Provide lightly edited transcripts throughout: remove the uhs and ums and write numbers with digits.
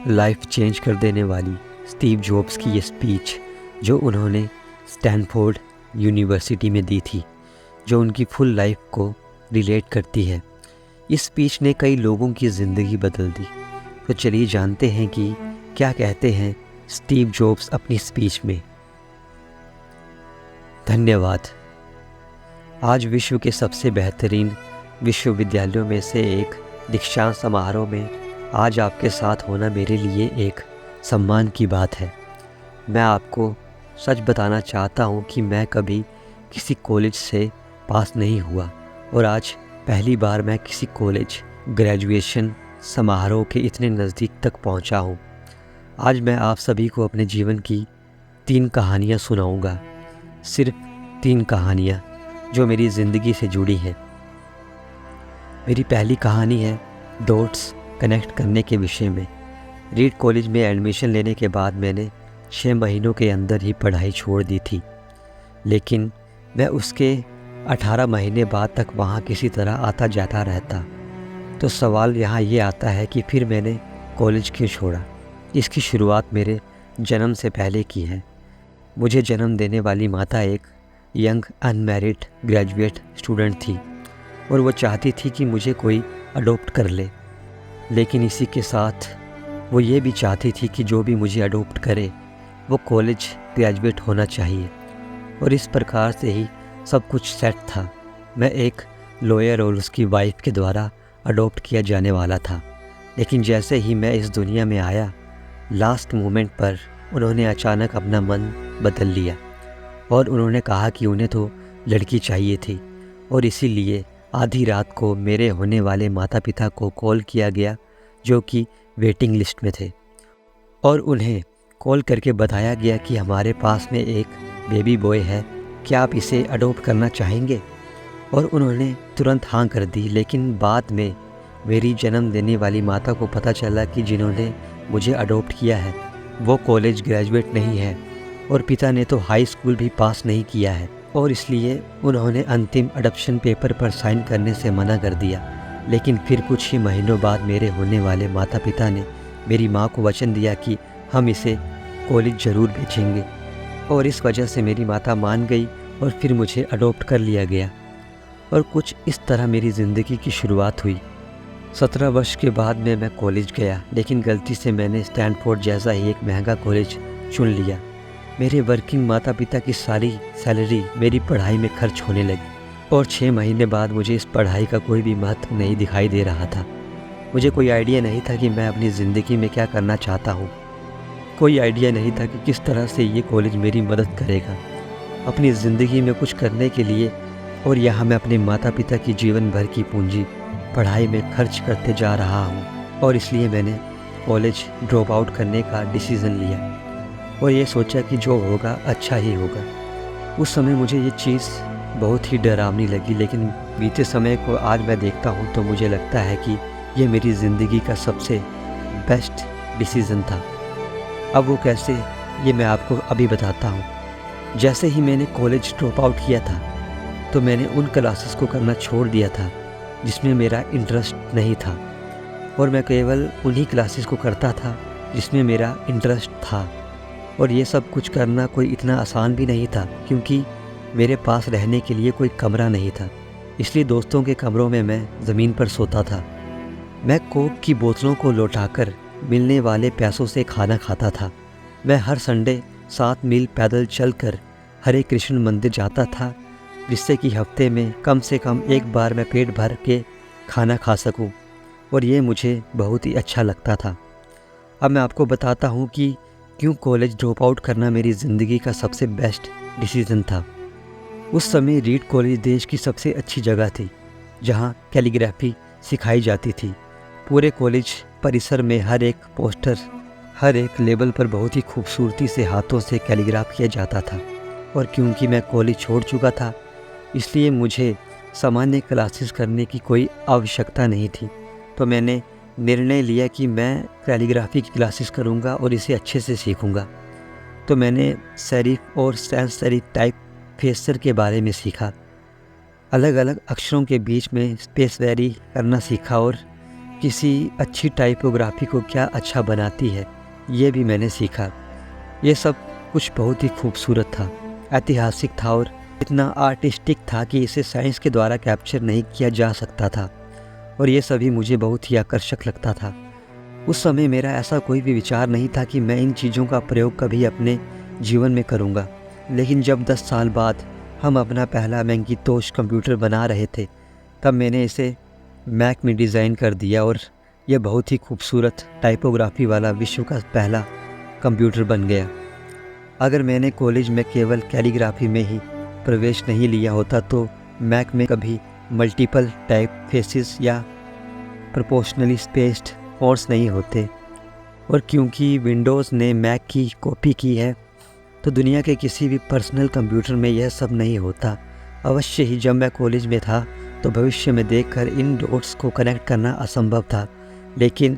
Life change कर देने वाली स्टीव जॉब्स की ये स्पीच जो उन्होंने स्टैनफोर्ड यूनिवर्सिटी में दी थी, जो उनकी फुल लाइफ को रिलेट करती है। इस स्पीच ने कई लोगों की ज़िंदगी बदल दी। तो चलिए जानते हैं कि क्या कहते हैं स्टीव जॉब्स अपनी स्पीच में। धन्यवाद। आज विश्व के सबसे बेहतरीन विश्वविद्यालयों में से एक दीक्षांत समारोह में आज आपके साथ होना मेरे लिए एक सम्मान की बात है। मैं आपको सच बताना चाहता हूँ कि मैं कभी किसी कॉलेज से पास नहीं हुआ और आज पहली बार मैं किसी कॉलेज ग्रेजुएशन समारोह के इतने नज़दीक तक पहुँचा हूँ। आज मैं आप सभी को अपने जीवन की 3 कहानियाँ सुनाऊँगा, सिर्फ 3 कहानियाँ जो मेरी ज़िंदगी से जुड़ी हैं। मेरी पहली कहानी है डॉट्स कनेक्ट करने के विषय में। रीड कॉलेज में एडमिशन लेने के बाद मैंने 6 महीनों के अंदर ही पढ़ाई छोड़ दी थी, लेकिन मैं उसके 18 महीने बाद तक वहाँ किसी तरह आता जाता रहता। तो सवाल यहाँ ये आता है कि फिर मैंने कॉलेज क्यों छोड़ा। इसकी शुरुआत मेरे जन्म से पहले की है। मुझे जन्म देने वाली माता एक यंग अनमैरिड ग्रेजुएट स्टूडेंट थी और वो चाहती थी कि मुझे कोई अडॉप्ट कर ले, लेकिन इसी के साथ वो ये भी चाहती थी कि जो भी मुझे अडॉप्ट करे वो कॉलेज ग्रेजुएट होना चाहिए। और इस प्रकार से ही सब कुछ सेट था। मैं एक लॉयर और उसकी वाइफ के द्वारा अडॉप्ट किया जाने वाला था, लेकिन जैसे ही मैं इस दुनिया में आया, लास्ट मोमेंट पर उन्होंने अचानक अपना मन बदल लिया और उन्होंने कहा कि उन्हें तो लड़की चाहिए थी। और इसीलिए आधी रात को मेरे होने वाले माता पिता को कॉल किया गया, जो कि वेटिंग लिस्ट में थे, और उन्हें कॉल करके बताया गया कि हमारे पास में एक बेबी बॉय है, क्या आप इसे अडॉप्ट करना चाहेंगे। और उन्होंने तुरंत हाँ कर दी। लेकिन बाद में मेरी जन्म देने वाली माता को पता चला कि जिन्होंने मुझे अडॉप्ट किया है वो कॉलेज ग्रेजुएट नहीं है और पिता ने तो हाई स्कूल भी पास नहीं किया है, और इसलिए उन्होंने अंतिम अडॉप्शन पेपर पर साइन करने से मना कर दिया। लेकिन फिर कुछ ही महीनों बाद मेरे होने वाले माता पिता ने मेरी माँ को वचन दिया कि हम इसे कॉलेज ज़रूर भेजेंगे, और इस वजह से मेरी माता मान गई और फिर मुझे अडॉप्ट कर लिया गया। और कुछ इस तरह मेरी ज़िंदगी की शुरुआत हुई। 17 वर्ष के बाद में मैं कॉलेज गया, लेकिन गलती से मैंने स्टैनफोर्ड जैसा ही एक महंगा कॉलेज चुन लिया। मेरे वर्किंग माता पिता की सारी सैलरी मेरी पढ़ाई में खर्च होने लगी और 6 महीने बाद मुझे इस पढ़ाई का कोई भी महत्व नहीं दिखाई दे रहा था। मुझे कोई आइडिया नहीं था कि मैं अपनी ज़िंदगी में क्या करना चाहता हूँ। कोई आइडिया नहीं था कि किस तरह से ये कॉलेज मेरी मदद करेगा अपनी ज़िंदगी में कुछ करने के लिए। और यहाँ मैं अपने माता पिता की जीवन भर की पूंजी पढ़ाई में खर्च करते जा रहा हूँ, और इसलिए मैंने कॉलेज ड्रॉप आउट करने का डिसीज़न लिया और ये सोचा कि जो होगा अच्छा ही होगा। उस समय मुझे ये चीज़ बहुत ही डरावनी लगी, लेकिन बीते समय को आज मैं देखता हूँ तो मुझे लगता है कि ये मेरी ज़िंदगी का सबसे बेस्ट डिसीज़न था। अब वो कैसे, ये मैं आपको अभी बताता हूँ। जैसे ही मैंने कॉलेज ड्रॉप आउट किया था तो मैंने उन क्लासेस को करना छोड़ दिया था जिसमें मेरा इंटरेस्ट नहीं था, और मैं केवल उन्हीं क्लासेस को करता था जिसमें मेरा इंटरेस्ट था। और ये सब कुछ करना कोई इतना आसान भी नहीं था, क्योंकि मेरे पास रहने के लिए कोई कमरा नहीं था। इसलिए दोस्तों के कमरों में मैं ज़मीन पर सोता था। मैं कोक की बोतलों को लौटाकर मिलने वाले पैसों से खाना खाता था। मैं हर संडे 7 मील पैदल चलकर हरे कृष्ण मंदिर जाता था, जिससे कि हफ्ते में कम से कम एक बार मैं पेट भर के खाना खा सकूं, और ये मुझे बहुत ही अच्छा लगता था। अब मैं आपको बताता हूँ कि क्यों कॉलेज ड्रॉप आउट करना मेरी ज़िंदगी का सबसे बेस्ट डिसीज़न था। उस समय रीड कॉलेज देश की सबसे अच्छी जगह थी जहाँ कैलीग्राफी सिखाई जाती थी। पूरे कॉलेज परिसर में हर एक पोस्टर, हर एक लेबल पर बहुत ही खूबसूरती से हाथों से कैलीग्राफ किया जाता था। और क्योंकि मैं कॉलेज छोड़ चुका था, इसलिए मुझे सामान्य क्लासेस करने की कोई आवश्यकता नहीं थी। तो मैंने निर्णय लिया कि मैं कैलीग्राफी की क्लासेस करूँगा और इसे अच्छे से सीखूँगा। तो मैंने सेरिफ और सैंस सेरिफ टाइप फेसर के बारे में सीखा। अलग अलग अक्षरों के बीच में स्पेस वेरी करना सीखा और किसी अच्छी टाइपोग्राफी को क्या अच्छा बनाती है, ये भी मैंने सीखा। ये सब कुछ बहुत ही खूबसूरत था, ऐतिहासिक था और इतना आर्टिस्टिक था कि इसे साइंस के द्वारा कैप्चर नहीं किया जा सकता था, और ये सभी मुझे बहुत ही आकर्षक लगता था। उस समय मेरा ऐसा कोई भी विचार नहीं था कि मैं इन चीज़ों का प्रयोग कभी अपने जीवन में करूँगा। लेकिन जब 10 साल बाद हम अपना पहला मैकिंटोश कंप्यूटर बना रहे थे, तब मैंने इसे मैक में डिज़ाइन कर दिया और यह बहुत ही खूबसूरत टाइपोग्राफी वाला विश्व का पहला कंप्यूटर बन गया। अगर मैंने कॉलेज में केवल कैलीग्राफी में ही प्रवेश नहीं लिया होता तो मैक में कभी मल्टीपल टाइप फेसेस या प्रोपोर्शनली स्पेस्ड फॉन्ट्स नहीं होते। और क्योंकि विंडोज़ ने मैक की कॉपी की है, तो दुनिया के किसी भी पर्सनल कंप्यूटर में यह सब नहीं होता। अवश्य ही जब मैं कॉलेज में था तो भविष्य में देखकर इन डॉट्स को कनेक्ट करना असंभव था, लेकिन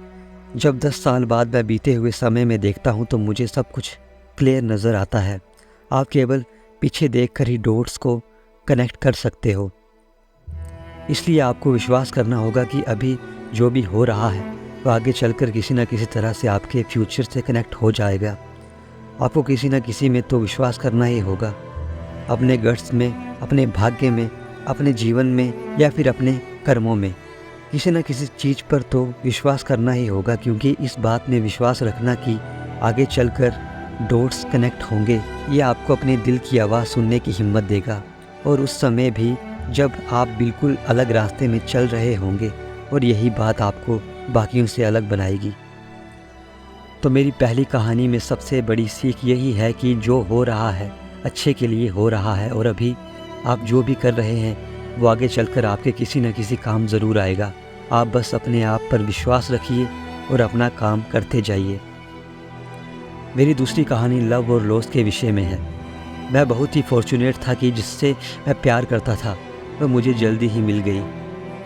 जब 10 साल बाद मैं बीते हुए समय में देखता हूँ तो मुझे सब कुछ क्लियर नज़र आता है। आप केवल पीछे देखकर ही डॉट्स को कनेक्ट कर सकते हो। इसलिए आपको विश्वास करना होगा कि अभी जो भी हो रहा है वो आगे चलकर किसी न किसी तरह से आपके फ्यूचर से कनेक्ट हो जाएगा। आपको किसी न किसी में तो विश्वास करना ही होगा, अपने गट्स में, अपने भाग्य में, अपने जीवन में या फिर अपने कर्मों में। किसी न किसी चीज़ पर तो विश्वास करना ही होगा, क्योंकि इस बात में विश्वास रखना कि आगे चलकर डॉट्स कनेक्ट होंगे, ये आपको अपने दिल की आवाज़ सुनने की हिम्मत देगा। और उस समय भी जब आप बिल्कुल अलग रास्ते में चल रहे होंगे, और यही बात आपको बाकियों से अलग बनाएगी। तो मेरी पहली कहानी में सबसे बड़ी सीख यही है कि जो हो रहा है अच्छे के लिए हो रहा है, और अभी आप जो भी कर रहे हैं वो आगे चलकर आपके किसी न किसी काम ज़रूर आएगा। आप बस अपने आप पर विश्वास रखिए और अपना काम करते जाइए। मेरी दूसरी कहानी लव और लॉस के विषय में है। मैं बहुत ही फॉर्चुनेट था कि जिससे मैं प्यार करता था वह मुझे जल्दी ही मिल गई।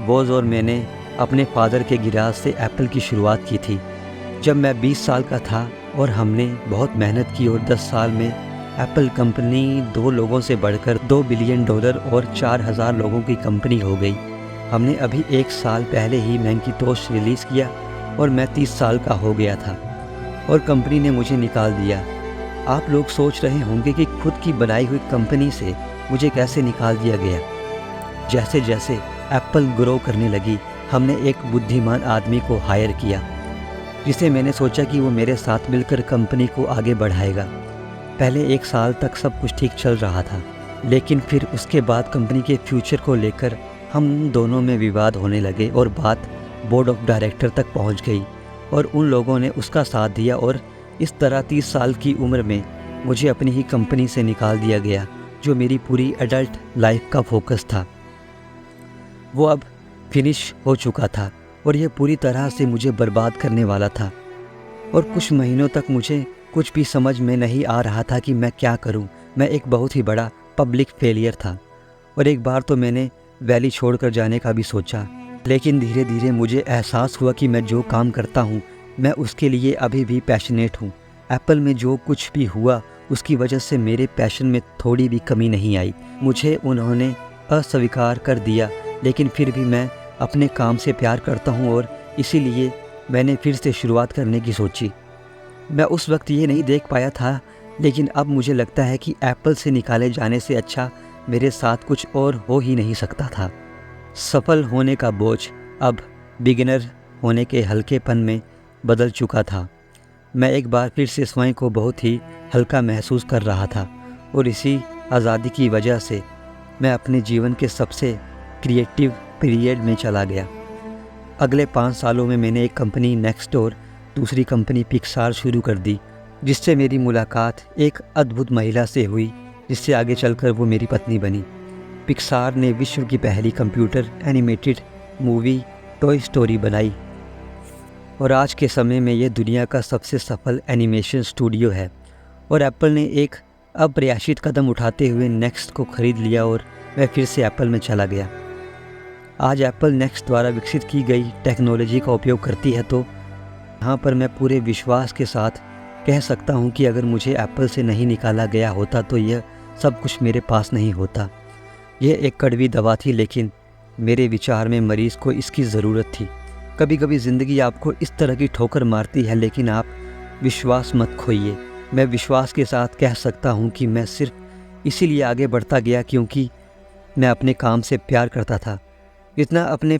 बॉस और मैंने अपने फादर के गिराज से एप्पल की शुरुआत की थी जब मैं 20 साल का था, और हमने बहुत मेहनत की और 10 साल में एप्पल कंपनी 2 लोगों से बढ़कर $2 बिलियन और 4000 लोगों की कंपनी हो गई। हमने अभी 1 साल पहले ही मैकिंटोश रिलीज़ किया और मैं 30 साल का हो गया था, और कंपनी ने मुझे निकाल दिया। आप लोग सोच रहे होंगे कि खुद की बनाई हुई कंपनी से मुझे कैसे निकाल दिया गया। जैसे जैसे एप्पल ग्रो करने लगी, हमने एक बुद्धिमान आदमी को हायर किया, जिसे मैंने सोचा कि वो मेरे साथ मिलकर कंपनी को आगे बढ़ाएगा। पहले 1 साल तक सब कुछ ठीक चल रहा था, लेकिन फिर उसके बाद कंपनी के फ्यूचर को लेकर हम दोनों में विवाद होने लगे और बात बोर्ड ऑफ डायरेक्टर तक पहुंच गई, और उन लोगों ने उसका साथ दिया, और इस तरह 30 साल की उम्र में मुझे अपनी ही कंपनी से निकाल दिया गया, जो मेरी पूरी एडल्ट लाइफ का फोकस था। वो अब फिनिश हो चुका था और यह पूरी तरह से मुझे बर्बाद करने वाला था, और कुछ महीनों तक मुझे कुछ भी समझ में नहीं आ रहा था कि मैं क्या करूं। मैं एक बहुत ही बड़ा पब्लिक फेलियर था, और एक बार तो मैंने वैली छोड़कर जाने का भी सोचा, लेकिन धीरे धीरे मुझे एहसास हुआ कि मैं जो काम करता हूं मैं उसके लिए अभी भी पैशनेट हूं। एप्पल में जो कुछ भी हुआ उसकी वजह से मेरे पैशन में थोड़ी भी कमी नहीं आई। मुझे उन्होंने अस्वीकार कर दिया, लेकिन फिर भी मैं अपने काम से प्यार करता हूं, और इसीलिए मैंने फिर से शुरुआत करने की सोची। मैं उस वक्त ये नहीं देख पाया था, लेकिन अब मुझे लगता है कि एप्पल से निकाले जाने से अच्छा मेरे साथ कुछ और हो ही नहीं सकता था। सफल होने का बोझ अब बिगिनर होने के हल्केपन में बदल चुका था। मैं एक बार फिर से स्वयं को बहुत ही हल्का महसूस कर रहा था, और इसी आज़ादी की वजह से मैं अपने जीवन के सबसे क्रिएटिव पीरियड में चला गया। अगले 5 सालों में मैंने एक कंपनी नेक्स्ट डोर, दूसरी कंपनी पिक्सार शुरू कर दी, जिससे मेरी मुलाकात एक अद्भुत महिला से हुई, जिससे आगे चलकर वो मेरी पत्नी बनी। पिक्सार ने विश्व की पहली computer animated movie toy story बनाई, और आज के समय में यह दुनिया का सबसे सफल एनिमेशन स्टूडियो है। और एप्पल ने एक अप्रत्याशित कदम उठाते हुए नेक्स्ट को ख़रीद लिया, और मैं फिर से एप्पल में चला गया। आज एप्पल नेक्स्ट द्वारा विकसित की गई टेक्नोलॉजी का उपयोग करती है, तो यहाँ पर मैं पूरे विश्वास के साथ कह सकता हूँ कि अगर मुझे एप्पल से नहीं निकाला गया होता तो यह सब कुछ मेरे पास नहीं होता। यह एक कड़वी दवा थी, लेकिन मेरे विचार में मरीज़ को इसकी ज़रूरत थी। कभी कभी ज़िंदगी आपको इस तरह की ठोकर मारती है, लेकिन आप विश्वास मत खोइए। मैं विश्वास के साथ कह सकता हूँ कि मैं सिर्फ इसीलिए आगे बढ़ता गया क्योंकि मैं अपने काम से प्यार करता था। जितना अपने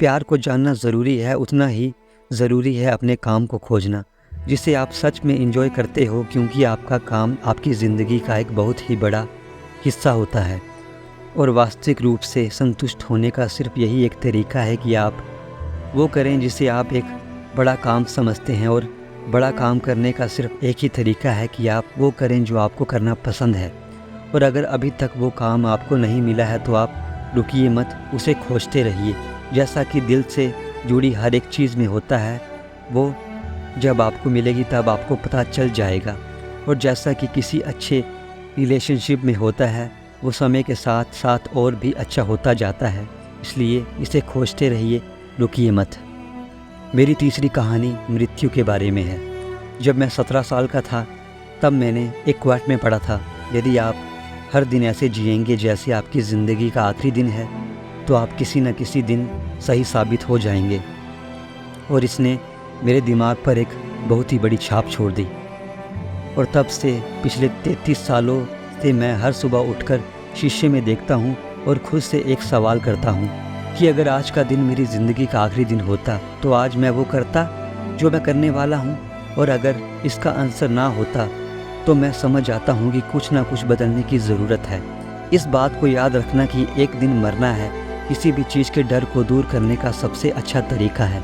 प्यार को जानना ज़रूरी है, उतना ही ज़रूरी है अपने काम को खोजना जिसे आप सच में एंजॉय करते हो, क्योंकि आपका काम आपकी ज़िंदगी का एक बहुत ही बड़ा हिस्सा होता है। और वास्तविक रूप से संतुष्ट होने का सिर्फ यही एक तरीका है कि आप वो करें जिसे आप एक बड़ा काम समझते हैं, और बड़ा काम करने का सिर्फ एक ही तरीका है कि आप वो करें जो आपको करना पसंद है। और अगर अभी तक वो काम आपको नहीं मिला है तो आप रुकिए मत, उसे खोजते रहिए। जैसा कि दिल से जुड़ी हर एक चीज़ में होता है, वो जब आपको मिलेगी तब आपको पता चल जाएगा। और जैसा कि किसी अच्छे रिलेशनशिप में होता है, वो समय के साथ साथ और भी अच्छा होता जाता है। इसलिए इसे खोजते रहिए, रुकिए मत। मेरी तीसरी कहानी मृत्यु के बारे में है। जब मैं 17 साल का था तब मैंने एक क्वार्ट में पढ़ा था, यदि आप हर दिन ऐसे जिएंगे जैसे आपकी ज़िंदगी का आखिरी दिन है तो आप किसी न किसी दिन सही साबित हो जाएंगे। और इसने मेरे दिमाग पर एक बहुत ही बड़ी छाप छोड़ दी। और तब से पिछले 33 सालों से मैं हर सुबह उठकर शीशे में देखता हूँ और खुद से एक सवाल करता हूँ कि अगर आज का दिन मेरी ज़िंदगी का आखिरी दिन होता तो आज मैं वो करता जो मैं करने वाला हूँ। और अगर इसका आंसर ना होता तो मैं समझ आता हूँ कि कुछ ना कुछ बदलने की ज़रूरत है। इस बात को याद रखना कि एक दिन मरना है किसी भी चीज़ के डर को दूर करने का सबसे अच्छा तरीका है।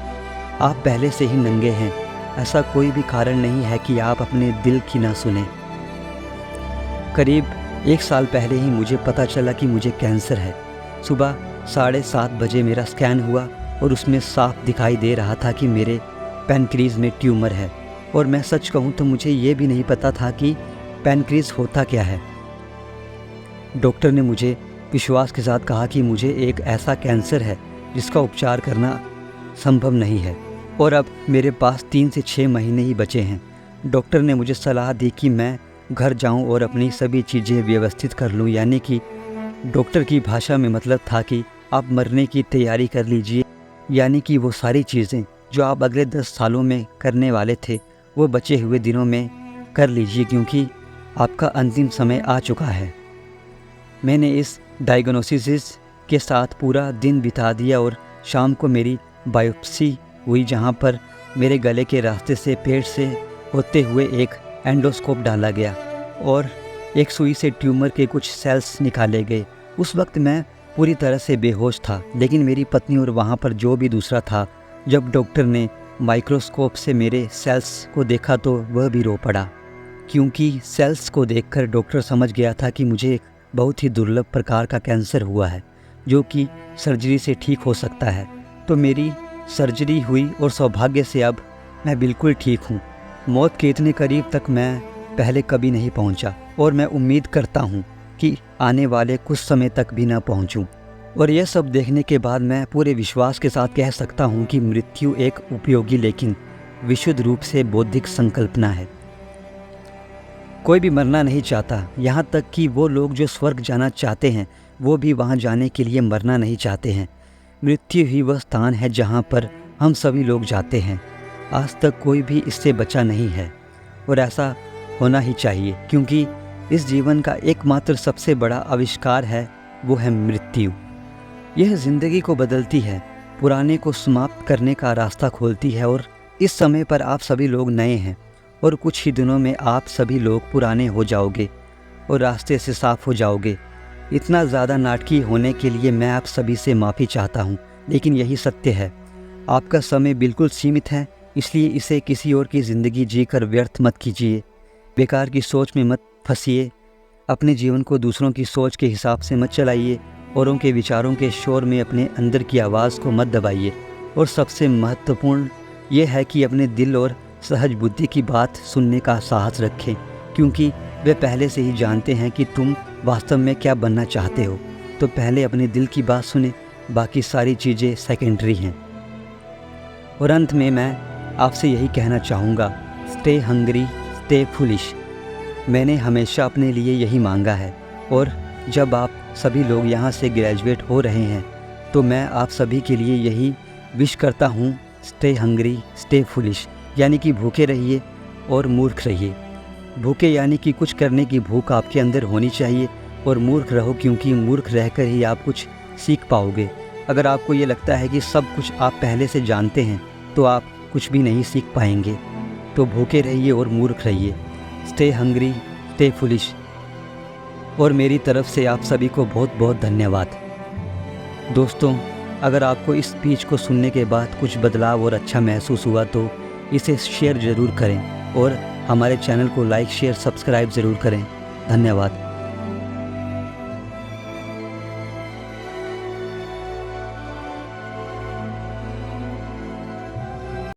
आप पहले से ही नंगे हैं, ऐसा कोई भी कारण नहीं है कि आप अपने दिल की ना सुने। करीब 1 साल पहले ही मुझे पता चला कि मुझे कैंसर है। सुबह 7:30 बजे मेरा स्कैन हुआ और उसमें साफ दिखाई दे रहा था कि मेरे पैनक्रीज में ट्यूमर है। और मैं सच कहूँ तो मुझे ये भी नहीं पता था कि पैनक्रीज होता क्या है। डॉक्टर ने मुझे विश्वास के साथ कहा कि मुझे एक ऐसा कैंसर है जिसका उपचार करना संभव नहीं है और अब मेरे पास 3 से 6 महीने ही बचे हैं। डॉक्टर ने मुझे सलाह दी कि मैं घर जाऊं और अपनी सभी चीज़ें व्यवस्थित कर लूं, यानी कि डॉक्टर की भाषा में मतलब था कि आप मरने की तैयारी कर लीजिए, यानी कि वो सारी चीज़ें जो आप अगले 10 सालों में करने वाले थे वो बचे हुए दिनों में कर लीजिए, क्योंकि आपका अंतिम समय आ चुका है। मैंने इस डायग्नोसिस के साथ पूरा दिन बिता दिया और शाम को मेरी बायोप्सी हुई, जहाँ पर मेरे गले के रास्ते से पेट से होते हुए एक एंडोस्कोप डाला गया और एक सुई से ट्यूमर के कुछ सेल्स निकाले गए। उस वक्त मैं पूरी तरह से बेहोश था, लेकिन मेरी पत्नी और वहाँ पर जो भी दूसरा था, जब डॉक्टर ने माइक्रोस्कोप से मेरे सेल्स को देखा तो वह भी रो पड़ा, क्योंकि सेल्स को देखकर डॉक्टर समझ गया था कि मुझे एक बहुत ही दुर्लभ प्रकार का कैंसर हुआ है जो कि सर्जरी से ठीक हो सकता है। तो मेरी सर्जरी हुई और सौभाग्य से अब मैं बिल्कुल ठीक हूँ। मौत के इतने करीब तक मैं पहले कभी नहीं पहुँचा और मैं उम्मीद करता हूँ कि आने वाले कुछ समय तक भी ना पहुँचूँ। और यह सब देखने के बाद मैं पूरे विश्वास के साथ कह सकता हूँ कि मृत्यु एक उपयोगी लेकिन विशुद्ध रूप से बौद्धिक संकल्पना है। कोई भी मरना नहीं चाहता, यहाँ तक कि वो लोग जो स्वर्ग जाना चाहते हैं वो भी वहाँ जाने के लिए मरना नहीं चाहते हैं। मृत्यु ही वह स्थान है जहाँ पर हम सभी लोग जाते हैं। आज तक कोई भी इससे बचा नहीं है और ऐसा होना ही चाहिए, क्योंकि इस जीवन का एकमात्र सबसे बड़ा आविष्कार है, वो है मृत्यु। यह ज़िंदगी को बदलती है, पुराने को समाप्त करने का रास्ता खोलती है। और इस समय पर आप सभी लोग नए हैं और कुछ ही दिनों में आप सभी लोग पुराने हो जाओगे और रास्ते से साफ हो जाओगे। इतना ज़्यादा नाटकीय होने के लिए मैं आप सभी से माफ़ी चाहता हूँ, लेकिन यही सत्य है। आपका समय बिल्कुल सीमित है, इसलिए इसे किसी और की ज़िंदगी जीकर व्यर्थ मत कीजिए। बेकार की सोच में मत फंसिए, अपने जीवन को दूसरों की सोच के हिसाब से मत चलाइए, औरों के विचारों के शोर में अपने अंदर की आवाज़ को मत दबाइए। और सबसे महत्वपूर्ण यह है कि अपने दिल और सहज बुद्धि की बात सुनने का साहस रखें, क्योंकि वे पहले से ही जानते हैं कि तुम वास्तव में क्या बनना चाहते हो। तो पहले अपने दिल की बात सुने, बाकी सारी चीज़ें सेकेंडरी हैं। और अंत में मैं आपसे यही कहना चाहूँगा, स्टे हंग्री, स्टे फुलिश। मैंने हमेशा अपने लिए यही मांगा है और जब आप सभी लोग यहाँ से ग्रेजुएट हो रहे हैं तो मैं आप सभी के लिए यही विश करता हूँ स्टे हंग्री स्टे फुलिश, यानी कि भूखे रहिए और मूर्ख रहिए। भूखे यानी कि कुछ करने की भूख आपके अंदर होनी चाहिए, और मूर्ख रहो क्योंकि मूर्ख रहकर ही आप कुछ सीख पाओगे। अगर आपको ये लगता है कि सब कुछ आप पहले से जानते हैं तो आप कुछ भी नहीं सीख पाएंगे। तो भूखे रहिए और मूर्ख रहिए। Stay hungry stay foolish. और मेरी तरफ से आप सभी को बहुत बहुत धन्यवाद। दोस्तों, अगर आपको इस स्पीच को सुनने के बाद कुछ बदलाव और अच्छा महसूस हुआ तो इसे शेयर ज़रूर करें और हमारे चैनल को लाइक शेयर सब्सक्राइब ज़रूर करें। धन्यवाद।